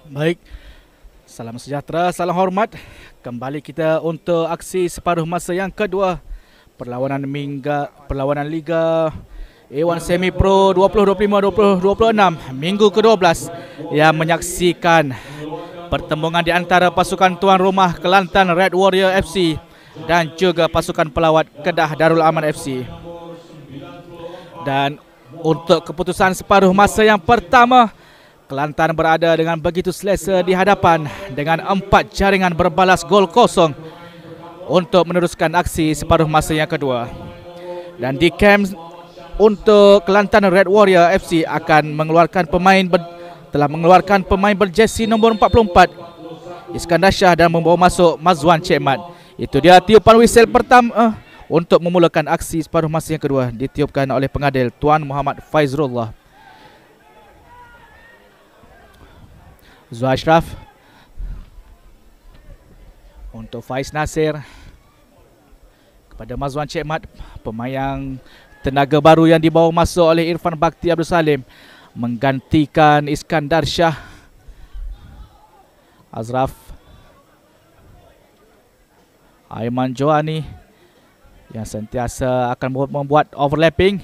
Baik, salam sejahtera, salam hormat. Kembali kita untuk aksi separuh masa yang kedua perlawanan Liga A1 Semi Pro 2025-2026 minggu ke-12 yang menyaksikan pertembungan di antara pasukan tuan rumah Kelantan Red Warrior FC dan juga pasukan pelawat Kedah Darul Aman FC. Dan untuk keputusan separuh masa yang pertama, Kelantan berada dengan begitu selesa di hadapan dengan 4 jaringan berbalas gol kosong untuk meneruskan aksi separuh masa yang kedua. Dan di camp untuk Kelantan Red Warrior FC akan telah mengeluarkan pemain berjersey nombor 44 Iskandar Shah dan membawa masuk Mazwan Cik Mat. Itu dia tiupan whistle pertama untuk memulakan aksi separuh masa yang kedua, ditiupkan oleh pengadil Tuan Muhammad Faizrullah. Zul Ashraf untuk Faiz Nasir kepada Mazwan Cik Mat, pemain yang tenaga baru yang dibawa masuk oleh Irfan Bakti Abdul Salim menggantikan Iskandar Shah. Azraf, Aiman Joani yang sentiasa akan membuat overlapping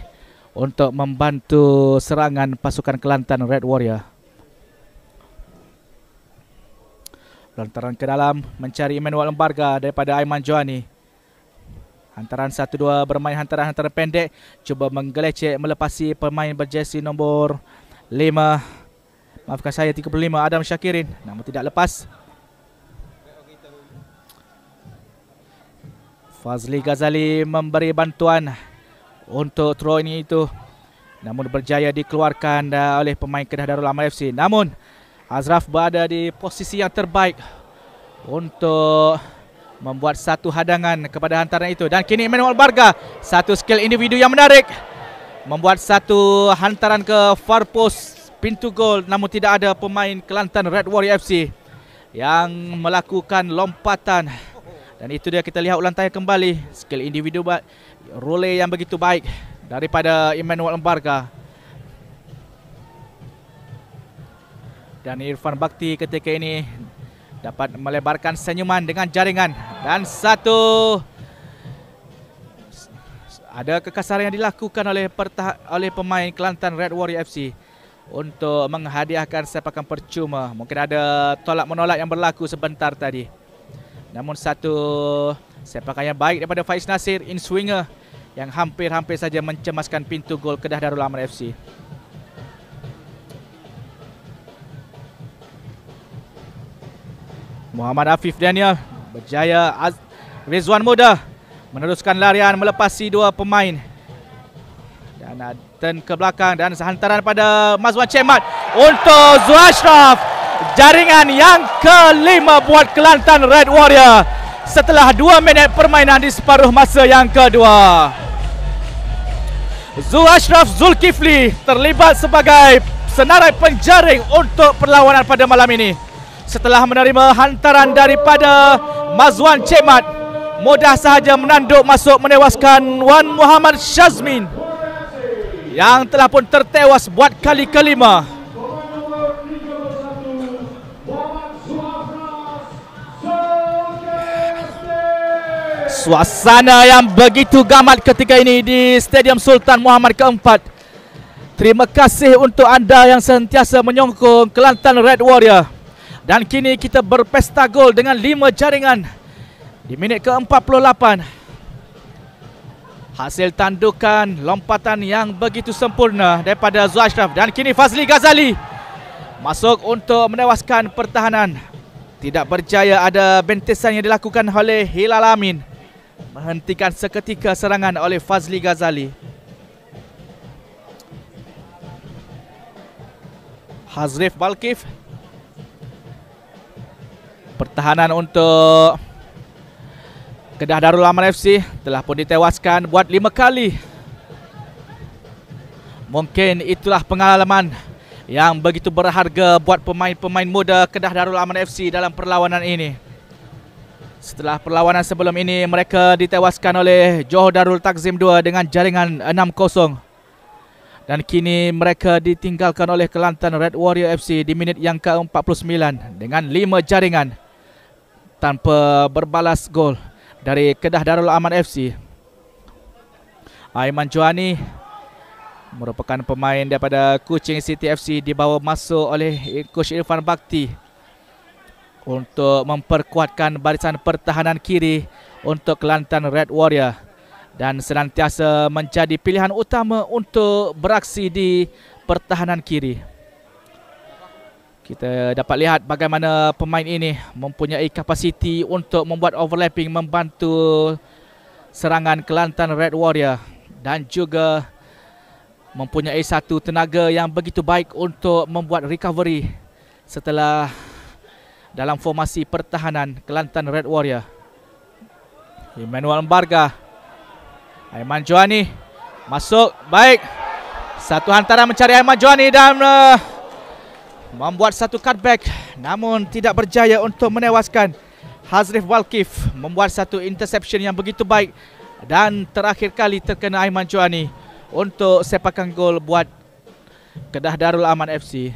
untuk membantu serangan pasukan Kelantan Red Warrior. Lontaran ke dalam mencari Emmanuel Embarga daripada Aiman Joani. Hantaran 1-2 bermain hantaran pendek, cuba menggelecek melepasi pemain berjersey nombor 5. Maafkan saya, 35 Adam Syakirin, namun tidak lepas. Fazli Ghazali memberi bantuan untuk throw ini itu, namun berjaya dikeluarkan oleh pemain Kedah Darul Aman FC. Namun Azraf berada di posisi yang terbaik untuk membuat satu hadangan kepada hantaran itu. Dan kini Emmanuel Barga, satu skill individu yang menarik, membuat satu hantaran ke far post pintu gol, namun tidak ada pemain Kelantan Red Warrior FC yang melakukan lompatan. Dan itu dia, kita lihat ulang tayang kembali, skill individu role yang begitu baik daripada Emmanuel Barga. Dan Irfan Bakti ketika ini dapat melebarkan senyuman dengan jaringan. Dan ada kekasaran yang dilakukan oleh pemain Kelantan Red Warrior FC untuk menghadiahkan sepakan percuma. Mungkin ada tolak-menolak yang berlaku sebentar tadi. Namun satu sepakan yang baik daripada Faiz Nasir, in swinger, yang hampir-hampir saja mencemaskan pintu gol Kedah Darul Aman FC. Muhammad Afif Daniel berjaya. Rizwan Muda meneruskan larian melepasi 2 pemain dan turn ke belakang, dan hantaran pada Mazwan Cik Mat untuk Zul Ashraf. Jaringan yang kelima buat Kelantan Red Warrior setelah 2 minit permainan di separuh masa yang kedua. Zul Ashraf Zulkifli terlibat sebagai senarai penjaring untuk perlawanan pada malam ini. Setelah menerima hantaran daripada Mazwan Cik Mat, mudah sahaja menanduk masuk menewaskan Wan Muhammad Syazmin yang telah pun tertewas buat kali kelima. Suasana yang begitu gamat ketika ini di Stadium Sultan Muhammad keempat. Terima kasih untuk anda yang sentiasa menyokong Kelantan Red Warrior. Dan kini kita berpesta gol dengan 5 jaringan di minit ke-48. Hasil tandukan lompatan yang begitu sempurna daripada Zul Ashraf. Dan kini Fazli Ghazali masuk untuk menewaskan pertahanan. Tidak berjaya, ada bentesan yang dilakukan oleh Hilal Amin. menghentikan seketika serangan oleh Fazli Ghazali. Hazrif Balkif. Pertahanan untuk Kedah Darul Aman FC telah pun ditewaskan buat 5 kali. Mungkin itulah pengalaman yang begitu berharga buat pemain-pemain muda Kedah Darul Aman FC dalam perlawanan ini. Setelah perlawanan sebelum ini, mereka ditewaskan oleh Johor Darul Takzim 2 dengan jaringan 6-0. Dan kini mereka ditinggalkan oleh Kelantan Red Warrior FC di minit yang ke-49 dengan 5 jaringan tanpa berbalas gol dari Kedah Darul Aman FC. Aiman Joani merupakan pemain daripada Kuching City FC, dibawa masuk oleh Coach Irfan Bakti untuk memperkuatkan barisan pertahanan kiri untuk Kelantan Red Warrior dan senantiasa menjadi pilihan utama untuk beraksi di pertahanan kiri. Kita dapat lihat bagaimana pemain ini mempunyai kapasiti untuk membuat overlapping, membantu serangan Kelantan Red Warrior dan juga mempunyai satu tenaga yang begitu baik untuk membuat recovery setelah dalam formasi pertahanan Kelantan Red Warrior. Emmanuel Mbarga, Aiman Joani masuk, baik. Satu hantaran mencari Aiman Joani dan membuat satu cutback, namun tidak berjaya untuk menewaskan. Hazrif Walkif membuat satu interception yang begitu baik dan terakhir kali terkena Aiman Joani untuk sepakan gol buat Kedah Darul Aman FC.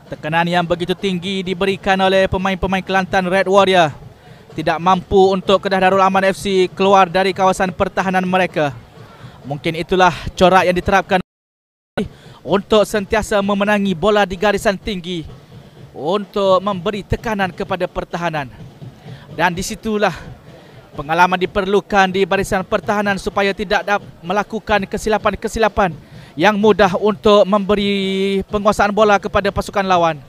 Tekanan yang begitu tinggi diberikan oleh pemain-pemain Kelantan Red Warrior. Tidak mampu untuk Kedah Darul Aman FC keluar dari kawasan pertahanan mereka. Mungkin itulah corak yang diterapkan untuk sentiasa memenangi bola di garisan tinggi, untuk memberi tekanan kepada pertahanan. Dan disitulah pengalaman diperlukan di barisan pertahanan supaya tidak melakukan kesilapan-kesilapan yang mudah untuk memberi penguasaan bola kepada pasukan lawan.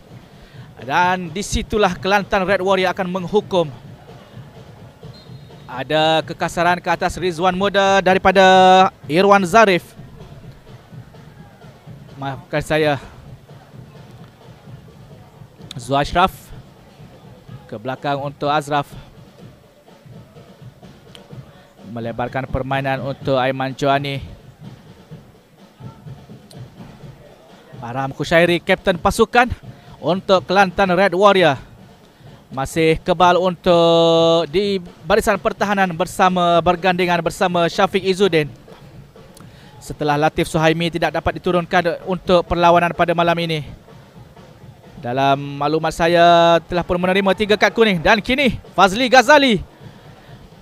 Dan disitulah Kelantan Red Warrior akan menghukum. Ada kekasaran ke atas Rizwan Muda daripada Irwan Zarif. Maafkan saya, Zuashraf ke belakang untuk Azraf. Melebarkan permainan untuk Aiman Joani. Aram Kushairi, kapten pasukan untuk Kelantan Red Warrior, masih kebal untuk di barisan pertahanan bergandengan bersama Syafiq Izzuddin. Setelah Latif Suhaimi tidak dapat diturunkan untuk perlawanan pada malam ini. Dalam maklumat saya telah pun menerima 3 kad kuning. Dan kini Fazli Ghazali,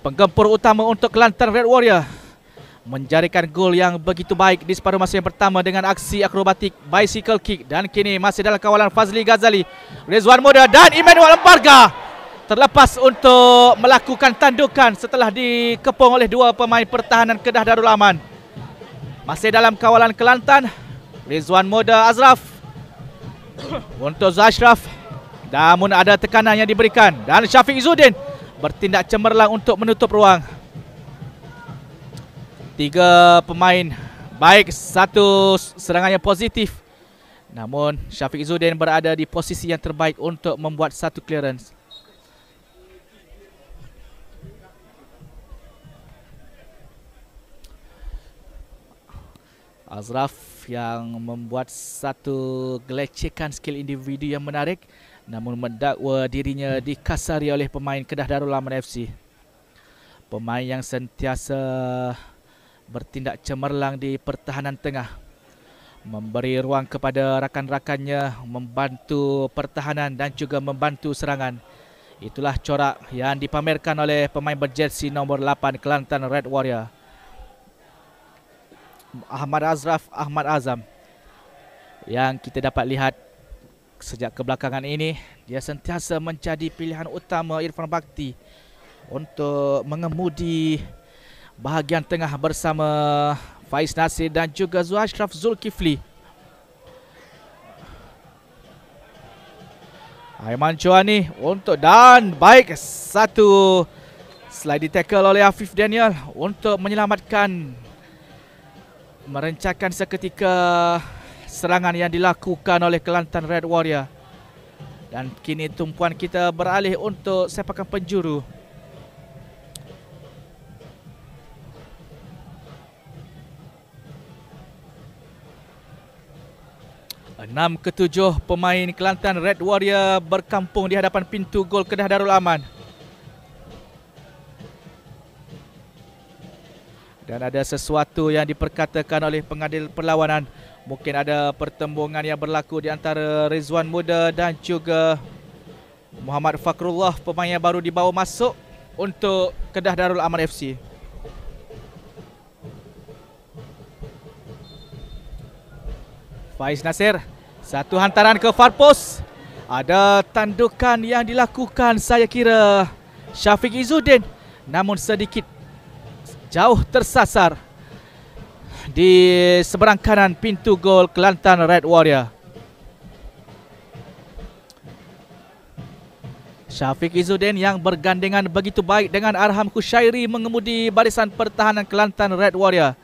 penggempur utama untuk Kelantan Red Warrior, menjarikan gol yang begitu baik di separuh masa yang pertama dengan aksi akrobatik bicycle kick. Dan kini masih dalam kawalan Fazli Ghazali, Rizwan Muda dan Emmanuel Mbarga terlepas untuk melakukan tandukan setelah dikepung oleh 2 pemain pertahanan Kedah Darul Aman. Masih dalam kawalan Kelantan, Rizwan Muda, Azraf untuk Zashraf, namun ada tekanan yang diberikan dan Syafiq Izzuddin bertindak cemerlang untuk menutup ruang. 3 pemain baik, satu serangan yang positif, namun Syafiq Izzuddin berada di posisi yang terbaik untuk membuat satu clearance. Azraf yang membuat satu gelecekan skill individu yang menarik, namun mendakwa dirinya dikasari oleh pemain Kedah Darul Aman FC. Pemain yang sentiasa bertindak cemerlang di pertahanan tengah, memberi ruang kepada rakan-rakannya, membantu pertahanan dan juga membantu serangan. Itulah corak yang dipamerkan oleh pemain berjersey nombor 8 Kelantan Red Warrior, Ahmad Azam, yang kita dapat lihat sejak kebelakangan ini dia sentiasa menjadi pilihan utama Irfan Bakti untuk mengemudi bahagian tengah bersama Faiz Nasir dan juga Zuashraf Zulkifli. Aiman Joani untuk dan baik satu slide tackle oleh Afif Daniel untuk menyelamatkan, merencanakan seketika serangan yang dilakukan oleh Kelantan Red Warrior. Dan kini tumpuan kita beralih untuk sepakan penjuru. Enam ketujuh pemain Kelantan Red Warrior berkampung di hadapan pintu gol Kedah Darul Aman. Dan ada sesuatu yang diperkatakan oleh pengadil perlawanan. Mungkin ada pertembungan yang berlaku di antara Rizwan Muda dan juga Muhammad Fakrullah, pemain yang baru dibawa masuk untuk Kedah Darul Aman FC. Faiz Nasir, satu hantaran ke far post. Ada tandukan yang dilakukan, saya kira Syafiq Izzuddin, namun sedikit jauh tersasar di seberang kanan pintu gol Kelantan Red Warrior. Syafiq Izzuddin yang bergandengan begitu baik dengan Arham Kushairi mengemudi barisan pertahanan Kelantan Red Warrior.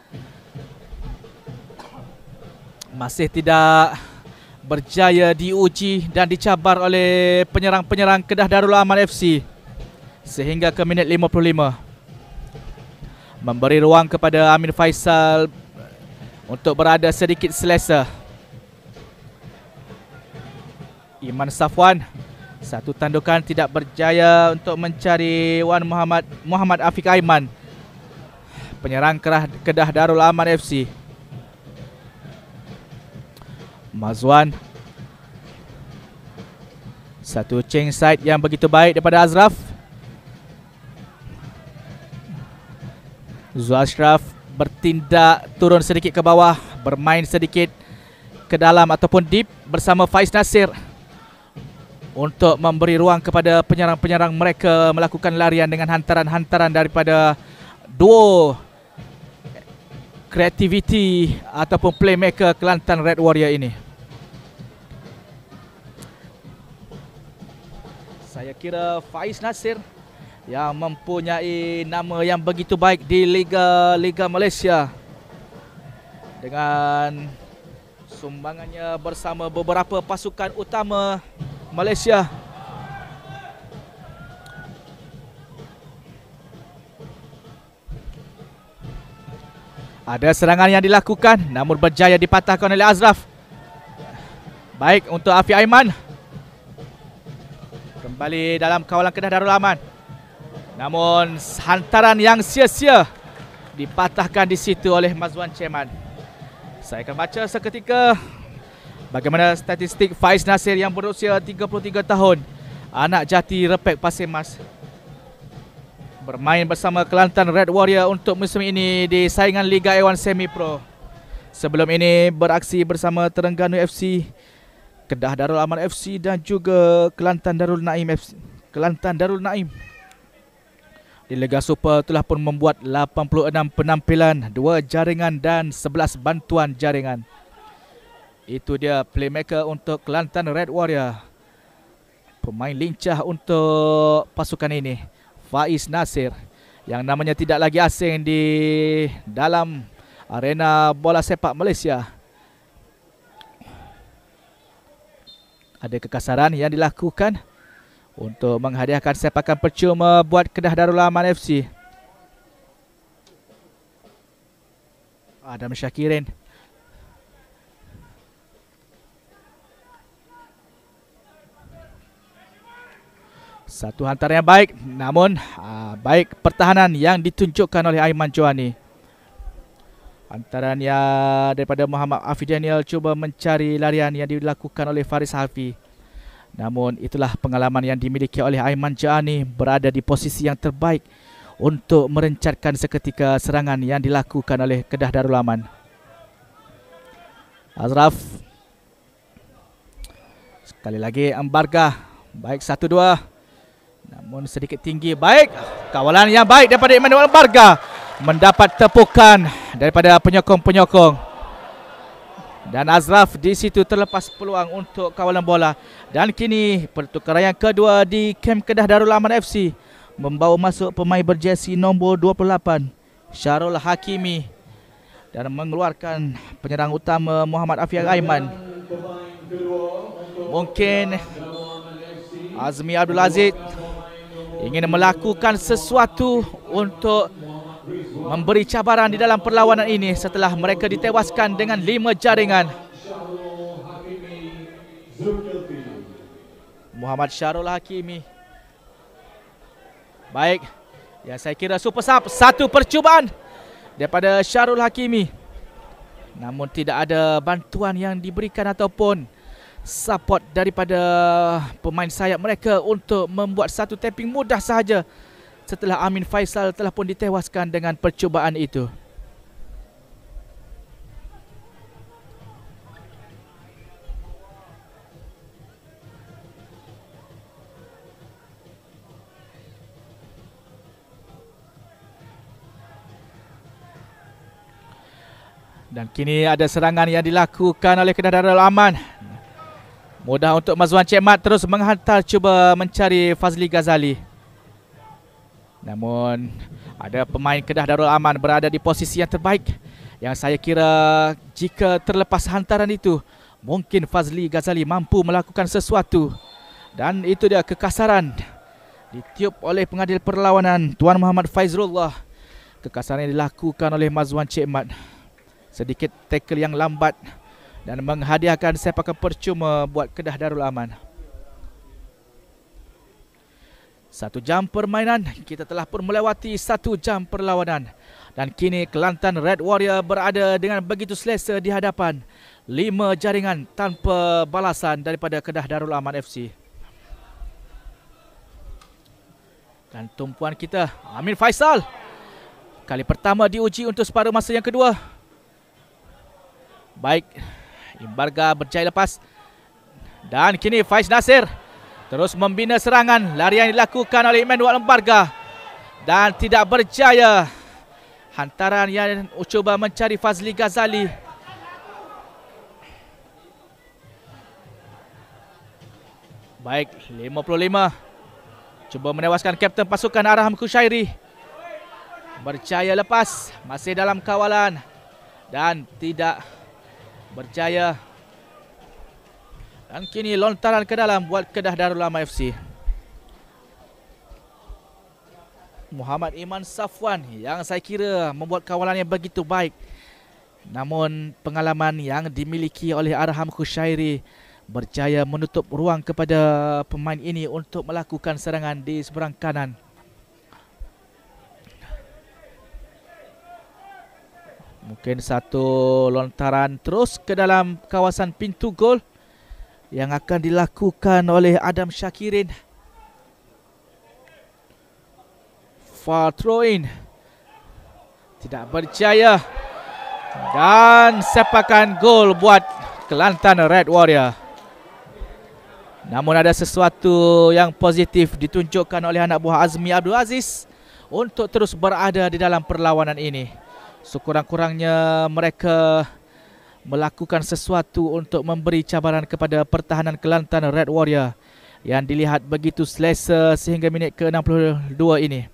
Masih tidak berjaya diuji dan dicabar oleh penyerang-penyerang Kedah Darul Aman FC sehingga ke minit 55. Memberi ruang kepada Amin Faisal untuk berada sedikit selesa. Iman Safwan, satu tandukan tidak berjaya untuk mencari Wan Muhammad Afiq Aiman, penyerang Kedah Darul Aman FC. Mazwan, satu change side yang begitu baik daripada Azraf. Zuashraf bertindak turun sedikit ke bawah, bermain sedikit ke dalam ataupun deep bersama Faiz Nasir untuk memberi ruang kepada penyerang-penyerang mereka melakukan larian dengan hantaran-hantaran daripada duo kreativiti ataupun playmaker Kelantan Red Warrior ini. Saya kira Faiz Nasir yang mempunyai nama yang begitu baik di Liga Malaysia dengan sumbangannya bersama beberapa pasukan utama Malaysia. Ada serangan yang dilakukan namun berjaya dipatahkan oleh Azraf. Baik untuk Afiq Aiman. Kembali dalam kawalan Kedah Darul Aman. Namun hantaran yang sia-sia dipatahkan di situ oleh Mazwan Ceman. Saya akan baca seketika bagaimana statistik Faiz Nasir yang berusia 33 tahun, anak jati Repek Pasir Mas, bermain bersama Kelantan Red Warrior untuk musim ini di saingan Liga A1 Semi Pro. Sebelum ini beraksi bersama Terengganu FC, Kedah Darul Aman FC dan juga Kelantan Darul Naim FC. Kelantan Darul Naim di Liga Super telah pun membuat 86 penampilan, 2 jaringan dan 11 bantuan jaringan. Itu dia playmaker untuk Kelantan Red Warrior. Pemain lincah untuk pasukan ini, Faiz Nasir, yang namanya tidak lagi asing di dalam arena bola sepak Malaysia. Ada kekasaran yang dilakukan untuk menghadiahkan sepakan percuma buat Kedah Darul Aman FC. Adam Syakirin. Satu hantaran yang baik, namun baik pertahanan yang ditunjukkan oleh Aiman Joani. Hantaran yang daripada Muhammad Afiq Daniel cuba mencari larian yang dilakukan oleh Faris Hafi. Namun itulah pengalaman yang dimiliki oleh Aiman Joani, berada di posisi yang terbaik untuk merencanakan seketika serangan yang dilakukan oleh Kedah Darul Aman. Azraf. Sekali lagi Embarga. Baik 1-2. Namun sedikit tinggi. Baik. Kawalan yang baik daripada Emmanuel Embarga. Mendapat tepukan daripada penyokong-penyokong. Dan Azraf di situ terlepas peluang untuk kawalan bola. Dan kini pertukaran yang kedua di kem Kedah Darul Aman FC membawa masuk pemain berjersey nombor 28 Syarul Hakimi dan mengeluarkan penyerang utama Muhammad Afiq Aiman. Mungkin Azmi Abdul Aziz ingin melakukan sesuatu untuk memberi cabaran di dalam perlawanan ini setelah mereka ditewaskan dengan 5 jaringan. Muhammad Syarul Hakimi. Baik, yang saya kira super sub. Satu percubaan daripada Syarul Hakimi, namun tidak ada bantuan yang diberikan ataupun support daripada pemain sayap mereka untuk membuat satu tapping mudah sahaja setelah Amin Faisal telah pun ditewaskan dengan percubaan itu. Dan kini ada serangan yang dilakukan oleh Kedah Darul Aman. Mudah untuk Mazwan Cik Mat terus menghantar, cuba mencari Fazli Ghazali. Namun ada pemain Kedah Darul Aman berada di posisi yang terbaik, yang saya kira jika terlepas hantaran itu mungkin Fazli Ghazali mampu melakukan sesuatu. Dan itu dia kekasaran ditiup oleh pengadil perlawanan Tuan Muhammad Faizrullah. Kekasaran yang dilakukan oleh Mazwan Cik Mat. Sedikit tackle yang lambat dan menghadiahkan sepakan percuma buat Kedah Darul Aman. 1 jam permainan, kita telah pun melewati 1 jam perlawanan. Dan kini Kelantan Red Warrior berada dengan begitu selesa di hadapan 5 jaringan tanpa balasan daripada Kedah Darul Aman FC. Dan tumpuan kita, Amin Faisal, kali pertama diuji untuk separuh masa yang kedua. Baik, Imbarga berjaya lepas. Dan kini Faiz Nasir terus membina serangan. Larian dilakukan oleh Emmanuel Imbarga dan tidak berjaya. Hantaran yang cuba mencari Fazli Ghazali. Baik, 55. Cuba menewaskan kapten pasukan Arham Kushairi. Berjaya lepas, masih dalam kawalan dan tidak berjaya. Dan kini lontaran ke dalam buat Kedah Darul Aman FC. Muhammad Iman Safwan yang saya kira membuat kawalan yang begitu baik. Namun pengalaman yang dimiliki oleh Arham Kushairi berjaya menutup ruang kepada pemain ini untuk melakukan serangan di seberang kanan. Mungkin satu lontaran terus ke dalam kawasan pintu gol yang akan dilakukan oleh Adam Syakirin. Far throw in. Tidak berjaya. Dan sepakan gol buat Kelantan Red Warrior. Namun ada sesuatu yang positif ditunjukkan oleh anak buah Azmi Abdul Aziz untuk terus berada di dalam perlawanan ini. Sekurang-kurangnya mereka melakukan sesuatu untuk memberi cabaran kepada pertahanan Kelantan Red Warrior yang dilihat begitu selesa sehingga minit ke-62 ini.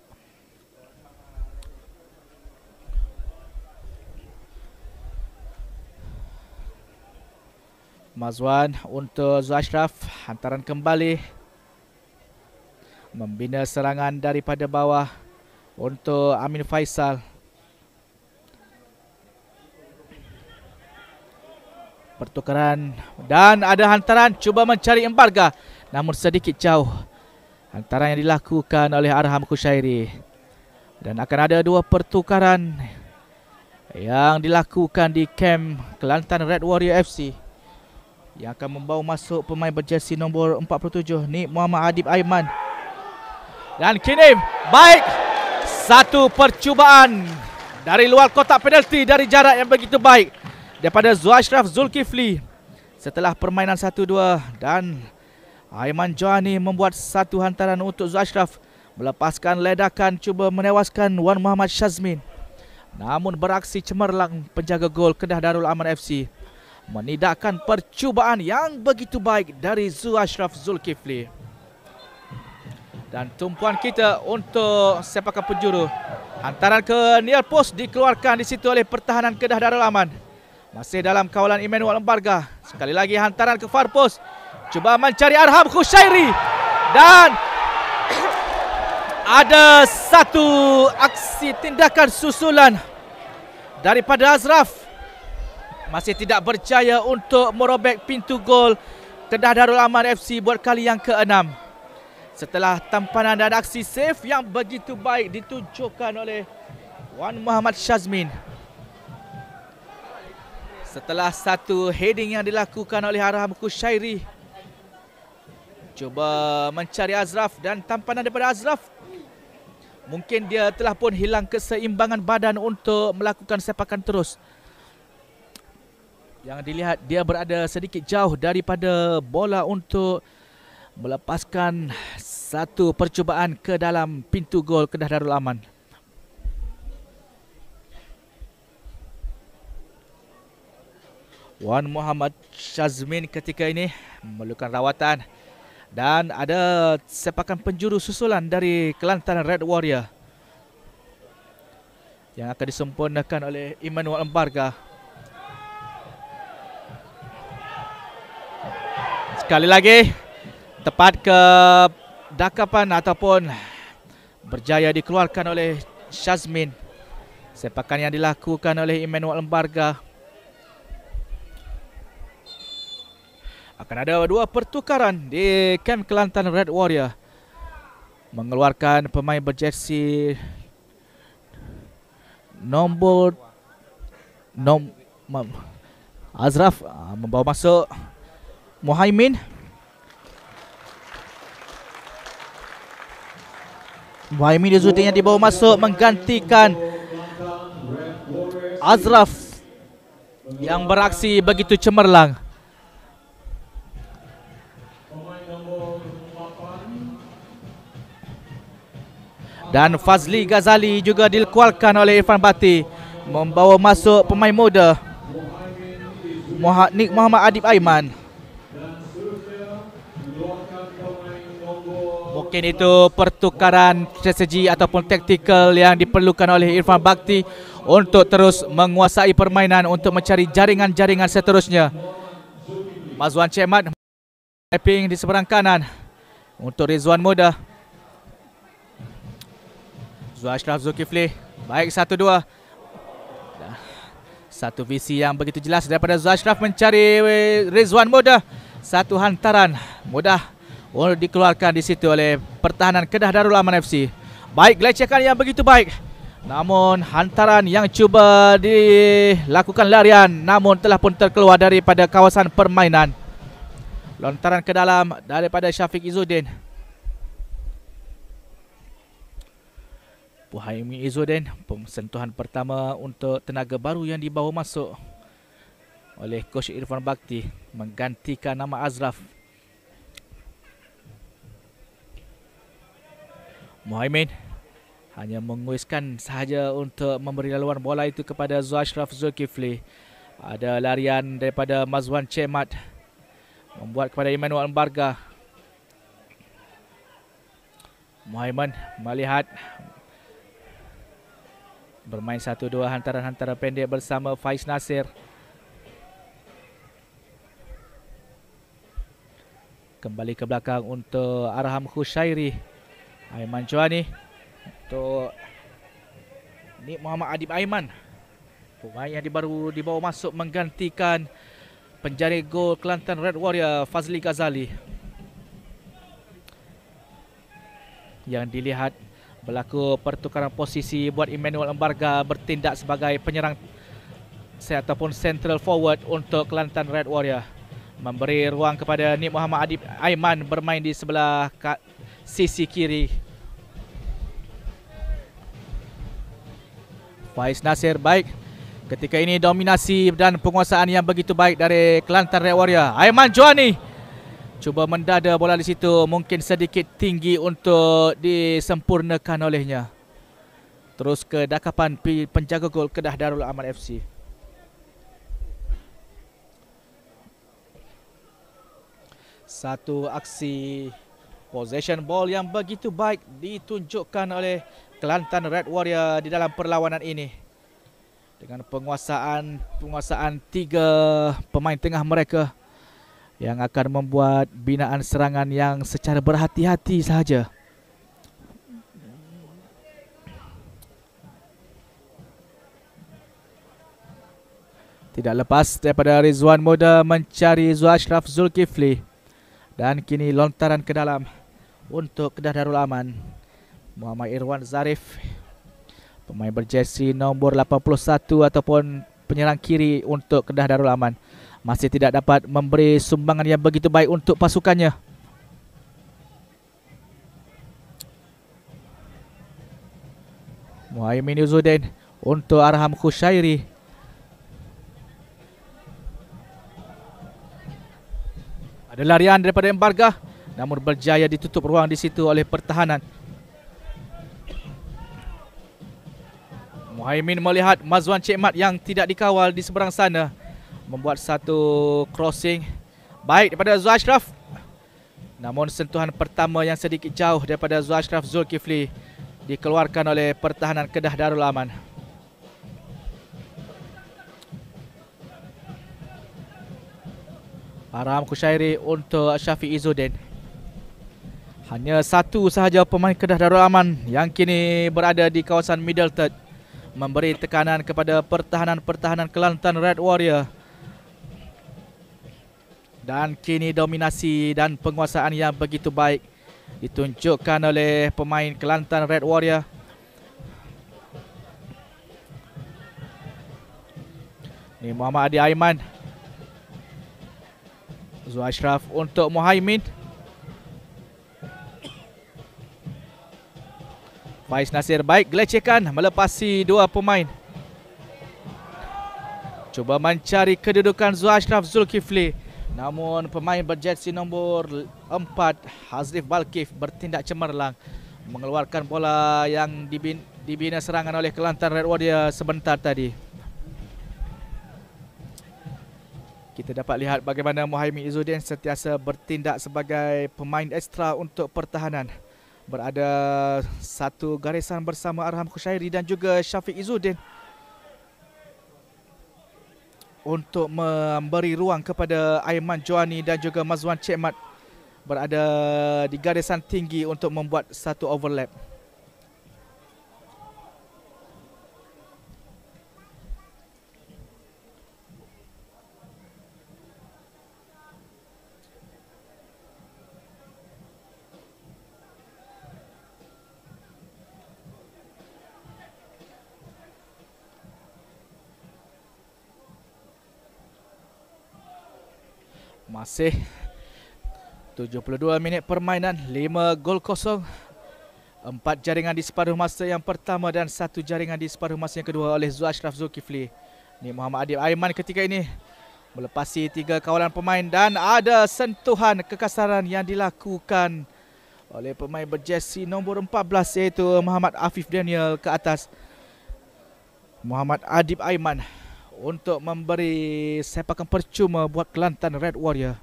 Mazwan untuk Zashraf, hantaran kembali. Membina serangan daripada bawah untuk Amin Faisal. Pertukaran dan ada hantaran cuba mencari Embarga, namun sedikit jauh. Hantaran yang dilakukan oleh Arham Kushairi. Dan akan ada 2 pertukaran yang dilakukan di kem Kelantan Red Warrior FC yang akan membawa masuk pemain berjersey nombor 47 ni Muhammad Adib Aiman. Dan kini baik, satu percubaan dari luar kotak penalti dari jarak yang begitu baik daripada Zuashraf Zulkifli. Setelah permainan 1-2 dan Aiman Johani membuat satu hantaran untuk Zuashraf, melepaskan ledakan cuba menewaskan Wan Muhammad Shazmin. Namun beraksi cemerlang penjaga gol Kedah Darul Aman FC. menidakkan percubaan yang begitu baik dari Zu Ashraf Zulkifli. Dan tumpuan kita untuk sepakan penjuru. Hantaran ke near post dikeluarkan di situ oleh pertahanan Kedah Darul Aman. Masih dalam kawalan Emmanuel Embarga. Sekali lagi hantaran ke far post. Cuba mencari Arham Khushairi. Dan ada satu aksi tindakan susulan daripada Azraf. Masih tidak berjaya untuk merobek pintu gol Kedah Darul Aman FC buat kali yang ke-6. Setelah tampanan dan aksi save yang begitu baik ditunjukkan oleh Wan Muhammad Syazmin. Setelah satu heading yang dilakukan oleh Arham Khushairi. Cuba mencari Azraf dan tampanan daripada Azraf. Mungkin dia telah pun hilang keseimbangan badan untuk melakukan sepakan terus. Yang dilihat dia berada sedikit jauh daripada bola untuk melepaskan satu percubaan ke dalam pintu gol Kedah Darul Aman. Wan Muhammad Syazmin ketika ini memerlukan rawatan. Dan ada sepakan penjuru susulan dari Kelantan Red Warrior yang akan disempurnakan oleh Emmanuel Embarga. Sekali lagi tepat ke dakapan ataupun berjaya dikeluarkan oleh Syazmin. Sepakan yang dilakukan oleh Emmanuel Embarga. Akan ada dua pertukaran di kamp Kelantan Red Warrior. Mengeluarkan pemain berjersey nombor Azraf, membawa masuk Muhaimin. Muhaimin Izzuddin yang dibawa masuk menggantikan Azraf yang beraksi begitu cemerlang. Dan Fazli Ghazali juga dikeluarkan oleh Irfan Bati, membawa masuk pemain muda Nik Muhammad Adib Aiman. Mungkin itu pertukaran strategi ataupun taktikal yang diperlukan oleh Irfan Bakti untuk terus menguasai permainan untuk mencari jaringan-jaringan seterusnya. Mazwan Cemat tapping di seberang kanan untuk Rizwan Muda. Zu Ashraf Zulkifli, baik 1-2. Satu visi yang begitu jelas daripada Zu Ashraf mencari Rizwan Muda. Satu hantaran mudah dikeluarkan di situ oleh pertahanan Kedah Darul Aman FC. Baik, gelecekan yang begitu baik. Namun hantaran yang cuba dilakukan larian namun telah pun terkeluar daripada kawasan permainan. Lontaran ke dalam daripada Syafiq Izzuddin. Muhaimin Izzuddin, sentuhan pertama untuk tenaga baru yang dibawa masuk oleh Coach Irfan Bakti menggantikan nama Azraf. Muhaimin hanya menguiskan sahaja untuk memberi laluan bola itu kepada Zu Ashraf Zulkifli. Ada larian daripada Mazwan Cemat membuat kepada Emmanuel Embarga. Muhaimin melihat bermain 1-2 hantaran-hantaran pendek bersama Faiz Nasir. Kembali ke belakang untuk Arham Khushairi. Aiman Juani untuk Nik Muhammad Adib Aiman. Pemain yang baru dibawa masuk menggantikan penjari gol Kelantan Red Warrior Fazli Ghazali. Yang dilihat berlaku pertukaran posisi buat Emmanuel Embarga bertindak sebagai penyerang ataupun central forward untuk Kelantan Red Warrior. Memberi ruang kepada Nik Muhammad Adib Aiman bermain di sebelah sisi kiri. Faiz Nasir, baik. Ketika ini dominasi dan penguasaan yang begitu baik dari Kelantan Red Warrior. Aiman Juani cuba mendada bola di situ, mungkin sedikit tinggi untuk disempurnakan olehnya. Terus ke dakapan penjaga gol Kedah Darul Aman FC. Satu aksi possession ball yang begitu baik ditunjukkan oleh Kelantan Red Warrior di dalam perlawanan ini. Dengan penguasaan 3 pemain tengah mereka yang akan membuat binaan serangan yang secara berhati-hati sahaja. Tidak lepas daripada Rizwan Muda mencari Ashraf Zulkifli. Dan kini lontaran ke dalam untuk Kedah Darul Aman. Muhammad Irwan Zarif, pemain berjersey nombor 81 ataupun penyerang kiri untuk Kedah Darul Aman, masih tidak dapat memberi sumbangan yang begitu baik untuk pasukannya. Muhaimin Izzuddin untuk Arham Khushairi. Ada larian daripada Embarga, namun berjaya ditutup ruang di situ oleh pertahanan. Muhaimin melihat Mazwan Cik Mat yang tidak dikawal di seberang sana, membuat satu crossing baik daripada Zul Ashraf. Namun sentuhan pertama yang sedikit jauh daripada Zul Ashraf Zulkifli dikeluarkan oleh pertahanan Kedah Darul Aman. Arham Khushairi untuk Syafiq Izzuddin. Hanya satu sahaja pemain Kedah Darul Aman yang kini berada di kawasan middle third, memberi tekanan kepada pertahanan Kelantan Red Warrior. Dan kini dominasi dan penguasaan yang begitu baik ditunjukkan oleh pemain Kelantan Red Warrior. Ini Muhammad Adi Aiman. Zul Ashraf untuk Muhaimin. Faiz Nasir baik gelecehkan melepasi 2 pemain. Cuba mencari kedudukan Zul Ashraf Zulkifli, namun pemain berjersey nombor 4 Hazrif Balkif bertindak cemerlang, mengeluarkan bola yang dibina serangan oleh Kelantan Red Warrior sebentar tadi. Kita dapat lihat bagaimana Muhaimin Izzuddin sentiasa bertindak sebagai pemain ekstra untuk pertahanan. Berada satu garisan bersama Arham Khushairi dan juga Syafiq Izzuddin untuk memberi ruang kepada Aiman Joani dan juga Mazwan Cik Mat berada di garisan tinggi untuk membuat satu overlap. Masih 72 minit permainan, 5 gol kosong. 4 jaringan di separuh masa yang pertama dan 1 jaringan di separuh masa yang kedua oleh Zul Ashraf Zulkifli. Ini Muhammad Adib Aiman ketika ini melepasi 3 kawalan pemain dan ada sentuhan kekasaran yang dilakukan oleh pemain berjersey nombor 14 iaitu Muhammad Afif Daniel ke atas Muhammad Adib Aiman untuk memberi sepakan percuma buat Kelantan Red Warrior.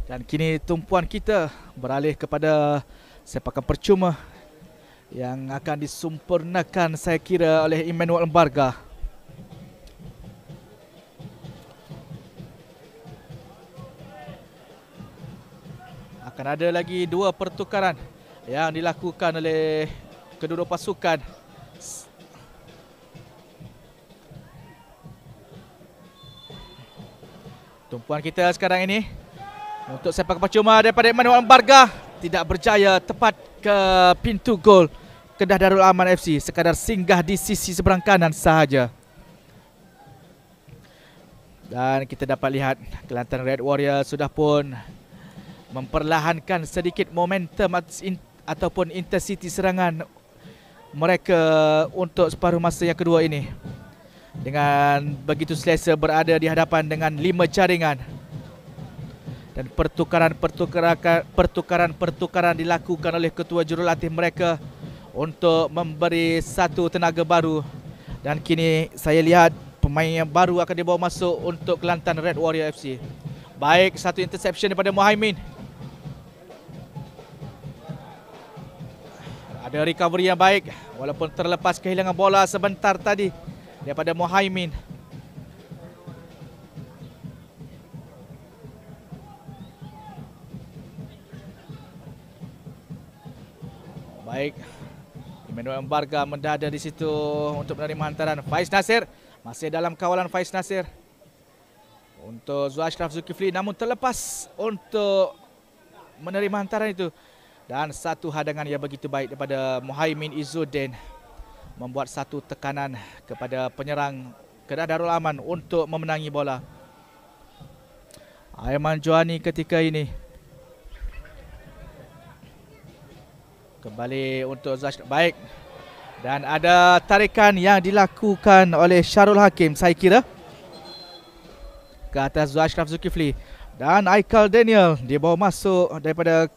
Dan kini tumpuan kita beralih kepada sepakan percuma yang akan disempurnakan saya kira oleh Emmanuel Embarga. Akan ada lagi 2 pertukaran yang dilakukan oleh kedua pasukan. Tumpuan kita sekarang ini untuk sepak percuma daripada Emmanuel Embarga tidak berjaya tepat ke pintu gol Kedah Darul Aman FC, sekadar singgah di sisi seberang kanan sahaja. Dan kita dapat lihat Kelantan Red Warrior sudah pun memperlahankan sedikit momentum ataupun intensiti serangan mereka untuk separuh masa yang kedua ini. Dengan begitu selesa berada di hadapan dengan 5 jaringan. Dan pertukaran dilakukan oleh ketua jurulatih mereka untuk memberi satu tenaga baru Dan kini saya lihat pemain yang baru akan dibawa masuk untuk Kelantan Red Warrior FC. Baik, satu interception daripada Mohaimin. Ada recovery yang baik walaupun terlepas kehilangan bola sebentar tadi daripada Mohaimin. Baik, Emmanuel Embarga mendada di situ untuk menerima hantaran. Faiz Nasir masih dalam kawalan Faiz Nasir untuk Zul Ashraf Zulkifli, namun terlepas untuk menerima hantaran itu. Dan satu hadangan yang begitu baik daripada Mohaimin Izzuddin membuat satu tekanan kepada penyerang Kedah Darul Aman untuk memenangi bola. Aiman Joani ketika ini kembali untuk Zash. Baik, dan ada tarikan yang dilakukan oleh Syarul Hakim, saya kira, ke atas Zul Ashraf Zulkifli. Dan Aikal Daniel dibawa masuk daripada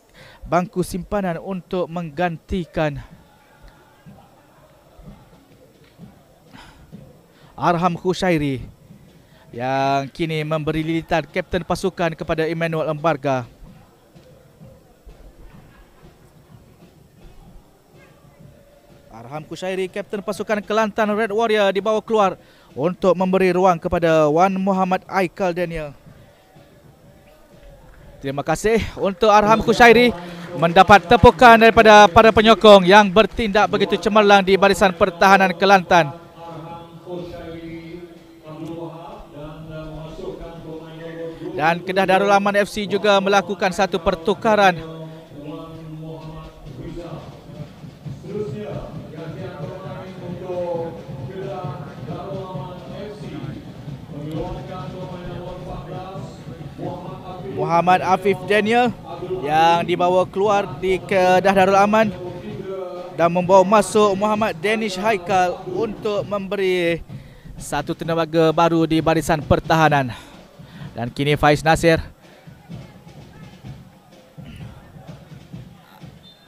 bangku simpanan untuk menggantikan Arham Khushairi yang kini memberi lilitan kapten pasukan kepada Emmanuel Embarga. Arham Khushairi, kapten pasukan Kelantan Red Warrior, dibawa keluar untuk memberi ruang kepada Wan Muhammad Aikal Daniel. Terima kasih untuk Arham Khushairi, mendapat tepukan daripada para penyokong yang bertindak begitu cemerlang di barisan pertahanan Kelantan. Dan Kedah Darul Aman FC juga melakukan satu pertukaran. Muhammad Afif Daniel yang dibawa keluar di Kedah Darul Aman dan membawa masuk Muhammad Danish Haikal untuk memberi satu tenaga baru di barisan pertahanan. Dan kini Faiz Nasir,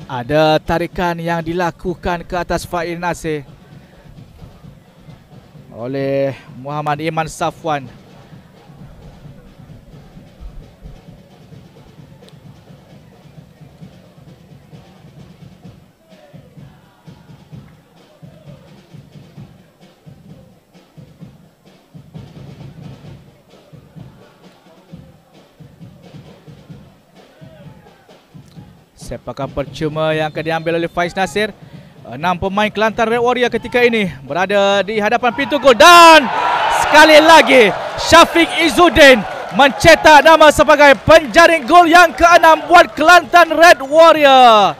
ada tarikan yang dilakukan ke atas Faiz Nasir oleh Muhammad Iman Safwan. Sepakan percuma yang akan diambil oleh Faiz Nasir. 6 pemain Kelantan Red Warrior ketika ini berada di hadapan pintu gol. Dan sekali lagi Syafiq Izzuddin mencetak nama sebagai penjaring gol yang ke-6 buat Kelantan Red Warrior.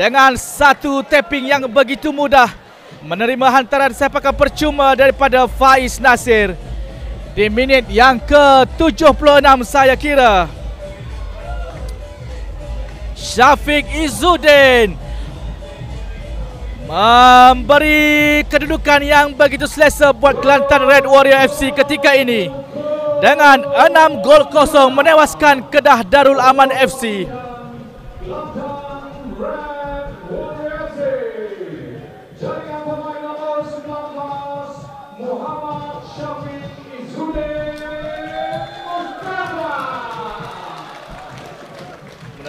Dengan satu tapping yang begitu mudah, menerima hantaran sepakan percuma daripada Faiz Nasir di minit yang ke-76 saya kira. Syafiq Izzuddin memberi kedudukan yang begitu selesa buat Kelantan Red Warrior FC ketika ini dengan 6-0 menewaskan Kedah Darul Aman FC.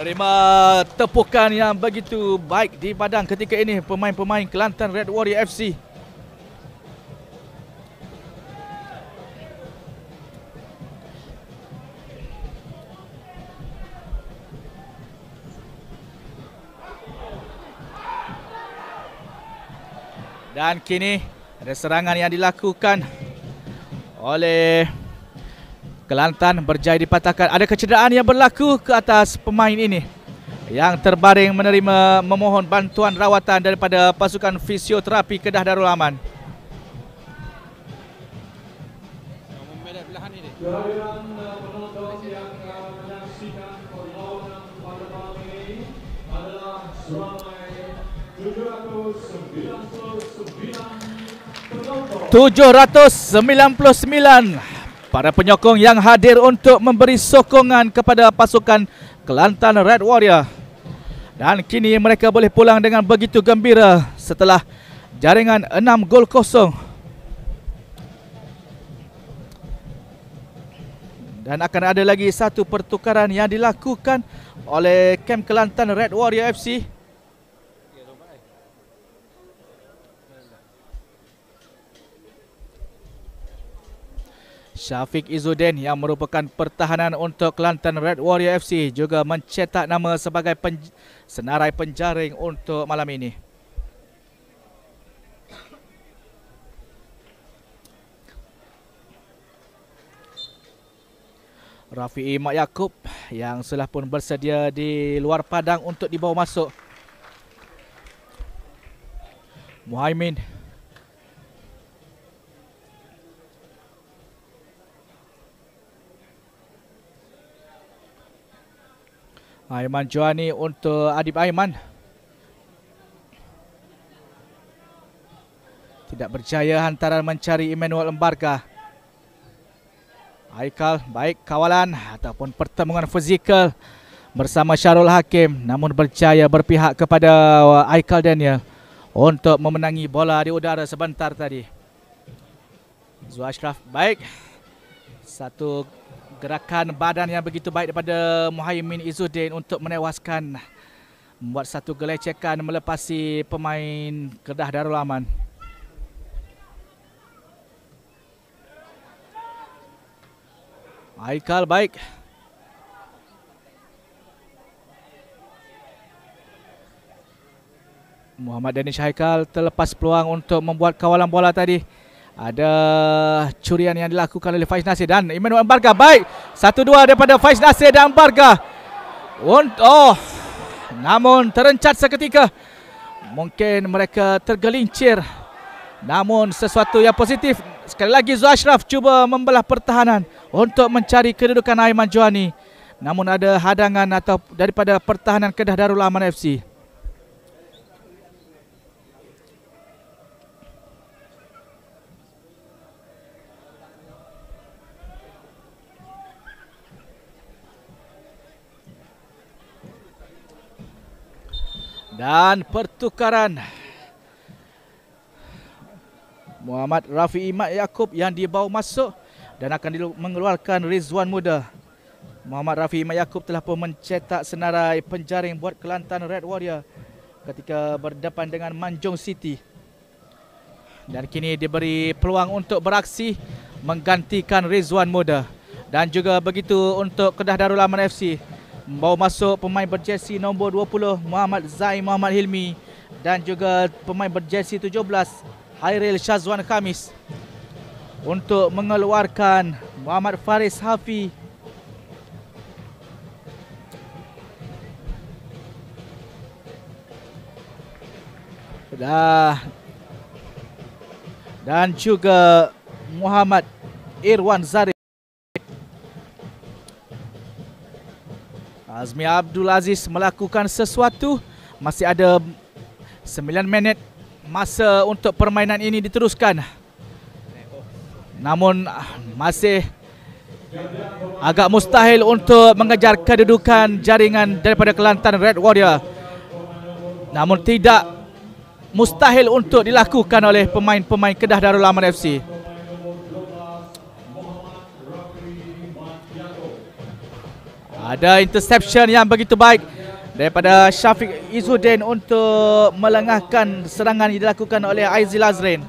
Menerima tepukan yang begitu baik di padang ketika ini pemain-pemain Kelantan Red Warrior FC. Dan kini ada serangan yang dilakukan oleh Kelantan, berjaya dipatahkan. Ada kecederaan yang berlaku ke atas pemain ini yang terbaring memohon bantuan rawatan daripada pasukan fisioterapi Kedah Darul Aman. Kehadiran penonton yang menyaksikan perlawanan pada malam ini adalah seramai 799 para penyokong yang hadir untuk memberi sokongan kepada pasukan Kelantan Red Warrior. Dan kini mereka boleh pulang dengan begitu gembira setelah jaringan 6-0 Dan akan ada lagi satu pertukaran yang dilakukan oleh Kem Kelantan Red Warrior FC. Syafiq Izzuddin yang merupakan pertahanan untuk Kelantan Red Warrior FC juga mencetak nama sebagai senarai penjaring untuk malam ini. Rafi'i Mak Yaakob yang sudah pun bersedia di luar padang untuk dibawa masuk. Muhaimin. Aiman Joani untuk Adib Aiman. Tidak berjaya hantaran mencari Emmanuel Embarga. Aikal, baik kawalan ataupun pertemuan fizikal bersama Syarul Hakim, namun berjaya berpihak kepada Aikal Daniel untuk memenangi bola di udara sebentar tadi. Zul Ashraf, baik. Satu gerakan badan yang begitu baik daripada Muhaimin Izzuddin untuk menewaskan, membuat satu gelecekan melepasi pemain Kedah Darul Aman. Aikal, baik. Muhammad Danish Haikal terlepas peluang untuk membuat kawalan bola tadi. Ada curian yang dilakukan oleh Faiz Nasir dan Emmanuel Embarga, baik. 1-2 daripada Faiz Nasir dan Embarga. Namun terencat seketika. Mungkin mereka tergelincir. Namun sesuatu yang positif. Sekali lagi Zul Ashraf cuba membelah pertahanan untuk mencari kedudukan Aiman Joani. Namun ada hadangan atau daripada pertahanan Kedah Darul Aman FC. Dan pertukaran Muhammad Rafi'i Mak Yaakob yang dibawa masuk dan akan mengeluarkan Rizwan Muda. Muhammad Rafi'i Mak Yaakob telah pun mencetak senarai penjaring buat Kelantan Red Warrior ketika berdepan dengan Manjung City. Dan kini diberi peluang untuk beraksi menggantikan Rizwan Muda. Dan juga begitu untuk Kedah Darul Aman FC. Membawa masuk pemain berjersey nombor 20 Muhammad Zaim Muhammad Hilmi dan juga pemain berjersey 17 Hairil Syazwan Khamis untuk mengeluarkan Muhammad Faris Hafi. Dan juga Muhammad Irwan Zarif. Azmi Abdul Aziz melakukan sesuatu. Masih ada 9 minit masa untuk permainan ini diteruskan. Namun masih agak mustahil untuk mengejar kedudukan jaringan daripada Kelantan Red Warrior. Namun tidak mustahil untuk dilakukan oleh pemain-pemain Kedah Darul Aman FC. Ada interception yang begitu baik daripada Syafiq Izzuddin untuk melengahkan serangan yang dilakukan oleh Aizil Azrin.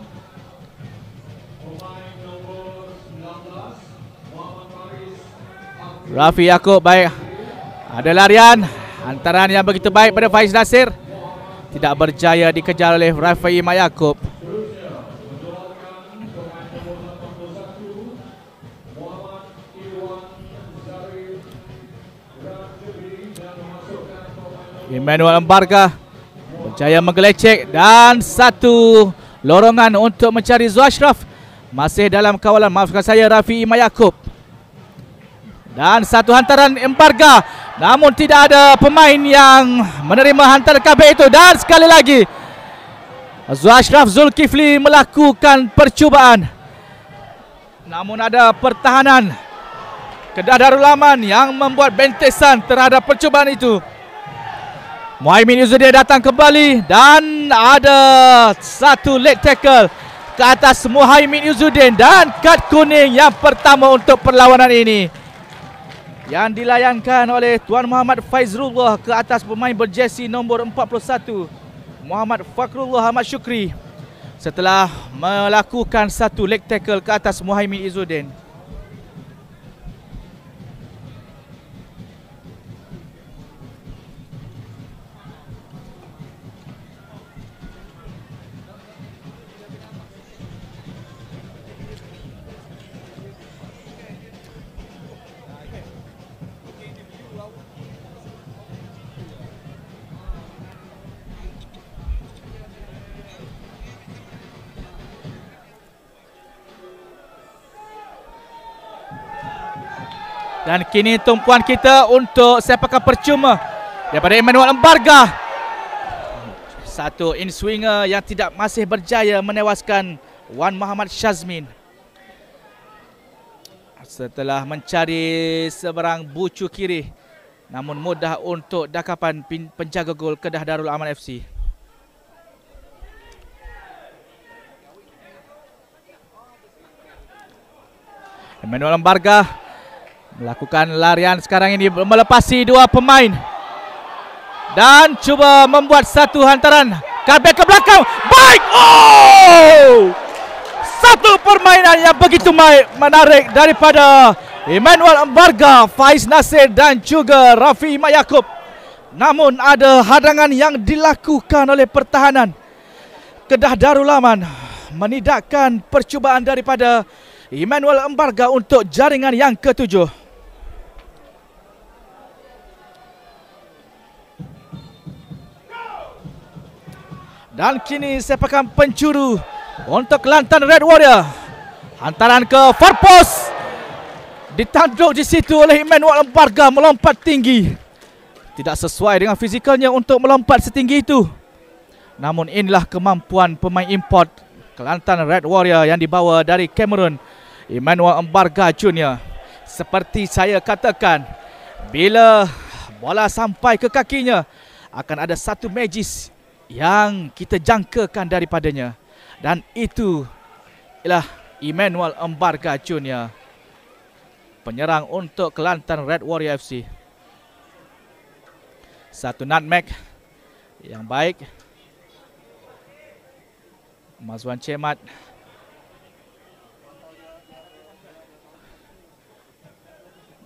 Rafi Yaakob, baik. Ada larian, hantaran yang begitu baik pada Faiz Nasir. Tidak berjaya dikejar oleh Rafi Mak Yaakob. Emmanuel Embarga berjaya menggelecek dan satu lorongan untuk mencari Zul Ashraf. Masih dalam kawalan, maafkan saya, Rafi'i Mak Yaakob. Dan satu hantaran Embarga, namun tidak ada pemain yang menerima hantaran KB itu. Dan sekali lagi Zul Ashraf Zulkifli melakukan percubaan, namun ada pertahanan Kedah Darul Aman yang membuat bentesan terhadap percubaan itu. Muhaimin Izzuddin datang kembali dan ada satu leg tackle ke atas Muhaimin Izzuddin dan kad kuning yang pertama untuk perlawanan ini. yang dilayankan oleh Tuan Muhammad Faizrullah ke atas pemain berjersey nombor 41 Muhammad Fakrullah Ahmad Syukri setelah melakukan satu leg tackle ke atas Muhaimin Izzuddin. Dan kini tumpuan kita untuk sepakan percuma daripada Emmanuel Embarga. Satu in-swinger yang tidak masih berjaya menewaskan Wan Muhammad Syazmin. Setelah mencari seberang bucu kiri, namun mudah untuk dakapan penjaga gol Kedah Darul Aman FC. Emmanuel Embarga melakukan larian sekarang ini melepasi dua pemain dan cuba membuat satu hantaran cutback ke belakang. Baik, satu permainan yang begitu menarik daripada Emmanuel Embarga, Faiz Nasir dan juga Rafi Mat Yaakob. Namun ada hadangan yang dilakukan oleh pertahanan Kedah Darul Aman menidakkan percubaan daripada Emmanuel Embarga untuk jaringan yang ketujuh. Dan kini sepakan pencuru untuk Kelantan Red Warrior. Hantaran ke far post. Ditanduk di situ oleh Emmanuel Embarga, melompat tinggi. Tidak sesuai dengan fizikalnya untuk melompat setinggi itu. Namun inilah kemampuan pemain import Kelantan Red Warrior yang dibawa dari Cameroon, Emmanuel Embarga Junior. Seperti saya katakan, bila bola sampai ke kakinya, akan ada satu magis yang kita jangkakan daripadanya, dan itu ialah Emmanuel Embarga Junior, penyerang untuk Kelantan Red Warrior FC. Satu nutmeg yang baik, Mazwan Cemat.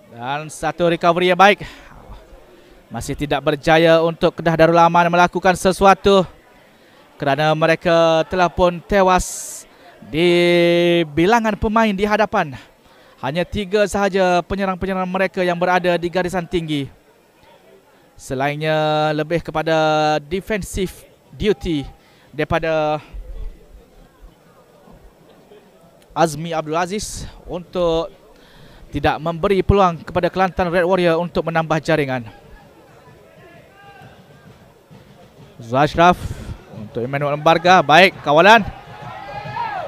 Dan satu recovery yang baik. Masih tidak berjaya untuk Kedah Darul Aman melakukan sesuatu kerana mereka telah pun tewas di bilangan pemain di hadapan. Hanya 3 sahaja penyerang-penyerang mereka yang berada di garisan tinggi. Selainnya lebih kepada defensive duty daripada Azmi Abdul Aziz untuk tidak memberi peluang kepada Kelantan Red Warrior untuk menambah jaringan. Zashraf untuk Emmanuel Embarga. Baik, kawalan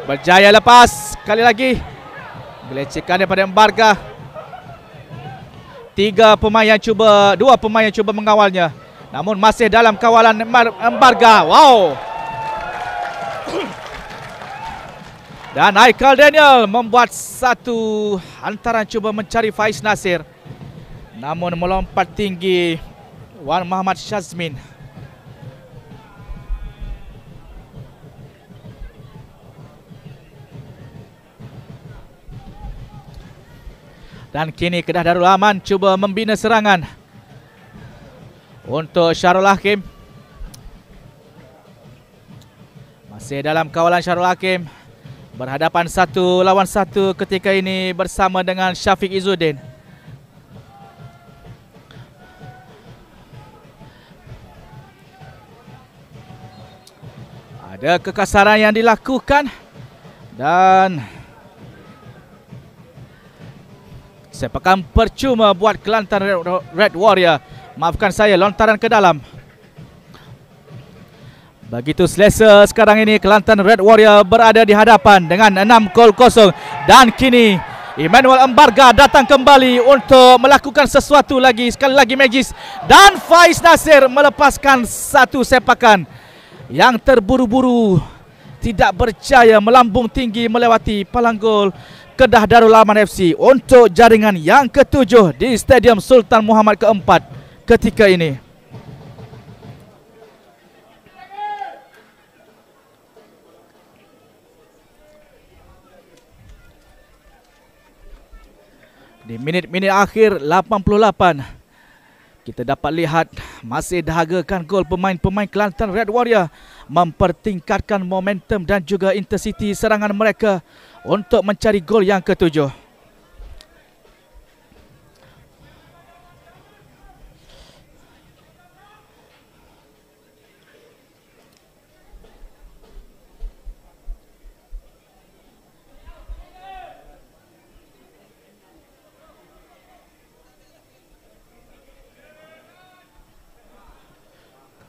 berjaya lepas. Sekali lagi gelecekan daripada Embarga. 2 pemain yang cuba mengawalnya, namun masih dalam kawalan Embarga. Wow. Dan Haikal Daniel membuat satu hantaran cuba mencari Faiz Nasir, namun melompat tinggi Wan Muhammad Syazmin. Dan kini Kedah Darul Aman cuba membina serangan untuk Syarul Hakim. Masih dalam kawalan Syarul Hakim, berhadapan 1 lawan 1 ketika ini bersama dengan Syafiq Izzuddin. Ada kekasaran yang dilakukan dan sepakan percuma buat Kelantan Red Warrior. Maafkan saya, lontaran ke dalam. Begitu selesa sekarang ini Kelantan Red Warrior berada di hadapan dengan 6-0. Dan kini Emmanuel Embarga datang kembali untuk melakukan sesuatu lagi. Sekali lagi magis. Dan Faiz Nasir melepaskan satu sepakan yang terburu-buru, tidak berjaya melambung tinggi melewati palang gol Kedah Darul Aman FC untuk jaringan yang ke-7 di Stadium Sultan Muhammad ke-4 ketika ini. Di minit-minit akhir 88, kita dapat lihat masih dahagakan gol pemain-pemain Kelantan Red Warrior mempertingkatkan momentum dan juga intensiti serangan mereka untuk mencari gol yang ke-7.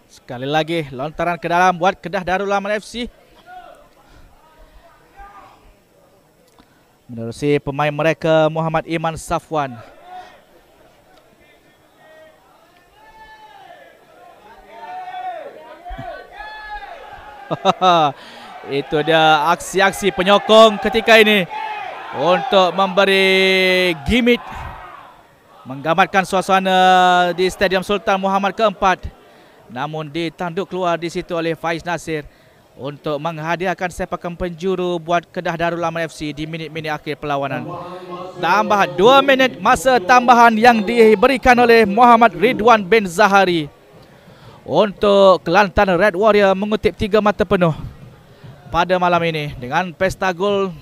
Sekali lagi lontaran ke dalam buat Kedah Darul Aman FC. Menerusi pemain mereka Muhammad Iman Safwan. Itu dia aksi-aksi penyokong ketika ini untuk memberi gimmick, menggambarkan suasana di Stadium Sultan Muhammad ke-4. Namun ditanduk keluar di situ oleh Faiz Nasir untuk menghadiahkan sepakan penjuru buat Kedah Darul Aman FC di minit-minit akhir perlawanan. Tambah 2 minit masa tambahan yang diberikan oleh Muhammad Ridwan bin Zahari untuk Kelantan Red Warrior mengutip 3 mata penuh pada malam ini dengan pesta gol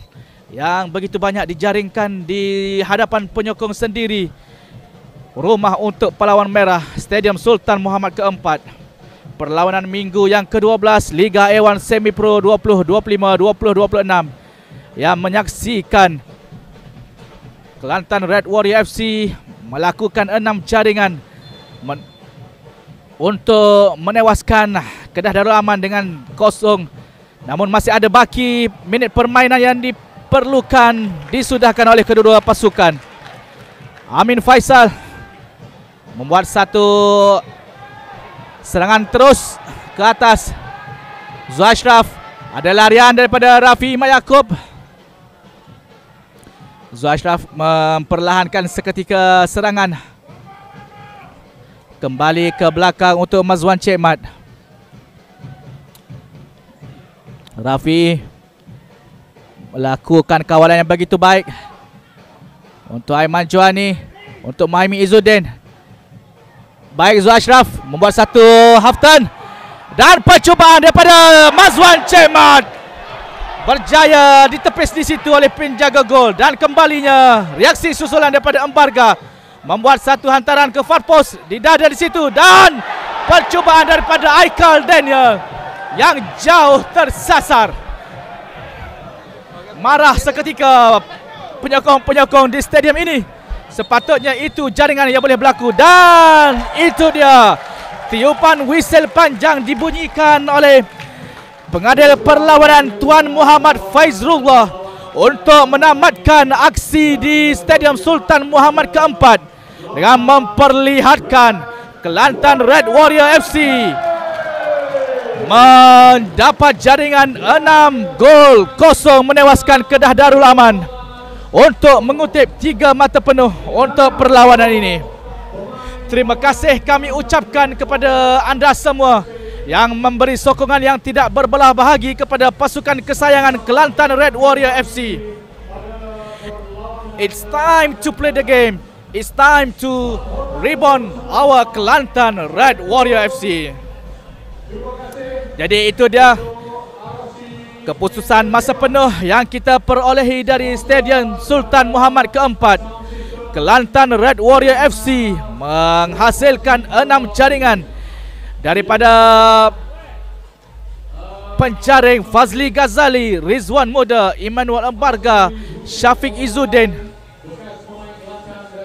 yang begitu banyak dijaringkan di hadapan penyokong sendiri. Rumah untuk Pahlawan Merah, Stadium Sultan Muhammad ke-4. Perlawanan minggu yang ke-12 Liga A1 Semi Pro 2025-2026 yang menyaksikan Kelantan Red Warrior FC melakukan 6 jaringan untuk menewaskan Kedah Darul Aman dengan 0. Namun masih ada baki minit permainan yang diperlukan disudahkan oleh kedua-dua pasukan. Amin Faisal membuat satu serangan terus ke atas. Zuashraf, ada larian daripada Rafi Imat Yaakob. Zuashraf memperlahankan seketika serangan. Kembali ke belakang untuk Mazwan Cekmat. Rafi melakukan kawalan yang begitu baik untuk Aiman Joani, untuk Mahimi Izzuddin. Baik, Zuashraf membuat satu half turn dan percubaan daripada Mazwan Cekmat berjaya ditepis di situ oleh penjaga gol, dan kembalinya reaksi susulan daripada Embarga membuat satu hantaran ke far post di dada di situ, dan percubaan daripada Aikal Daniel yang jauh tersasar. Marah seketika penyokong-penyokong di stadium ini. Sepatutnya itu jaringan yang boleh berlaku, dan itu dia tiupan whistle panjang dibunyikan oleh pengadil perlawanan Tuan Muhammad Faizrullah untuk menamatkan aksi di Stadium Sultan Muhammad ke-4 dengan memperlihatkan Kelantan Red Warrior FC mendapat jaringan 6-0 menewaskan Kedah Darul Aman untuk mengutip 3 mata penuh untuk perlawanan ini. Terima kasih kami ucapkan kepada anda semua yang memberi sokongan yang tidak berbelah bahagi kepada pasukan kesayangan Kelantan Red Warrior FC. It's time to play the game. It's time to reborn our Kelantan Red Warrior FC. Jadi itu dia keputusan masa penuh yang kita perolehi dari Stadium Sultan Muhammad ke-4. Kelantan Red Warrior FC menghasilkan 6 jaringan daripada penjaring Fazli Ghazali, Rizwan Muda, Emmanuel Embarga, Syafiq Izzuddin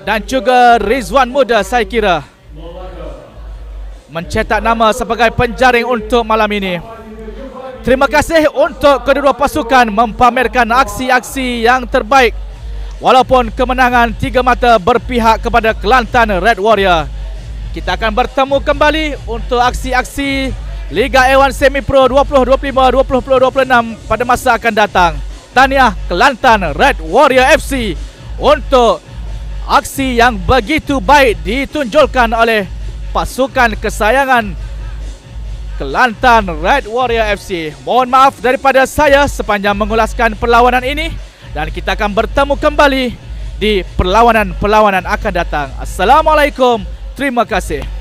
dan juga Rizwan Muda, saya kira mencetak nama sebagai penjaring untuk malam ini. Terima kasih untuk kedua-dua pasukan mempamerkan aksi-aksi yang terbaik, walaupun kemenangan 3 mata berpihak kepada Kelantan Red Warrior. Kita akan bertemu kembali untuk aksi-aksi Liga A1 Semi Pro 2025-2026 pada masa akan datang. tahniah Kelantan Red Warrior FC untuk aksi yang begitu baik ditunjukkan oleh pasukan kesayangan Kelantan Red Warrior FC. Mohon maaf daripada saya sepanjang mengulaskan perlawanan ini, dan kita akan bertemu kembali di perlawanan-perlawanan akan datang. Assalamualaikum, terima kasih.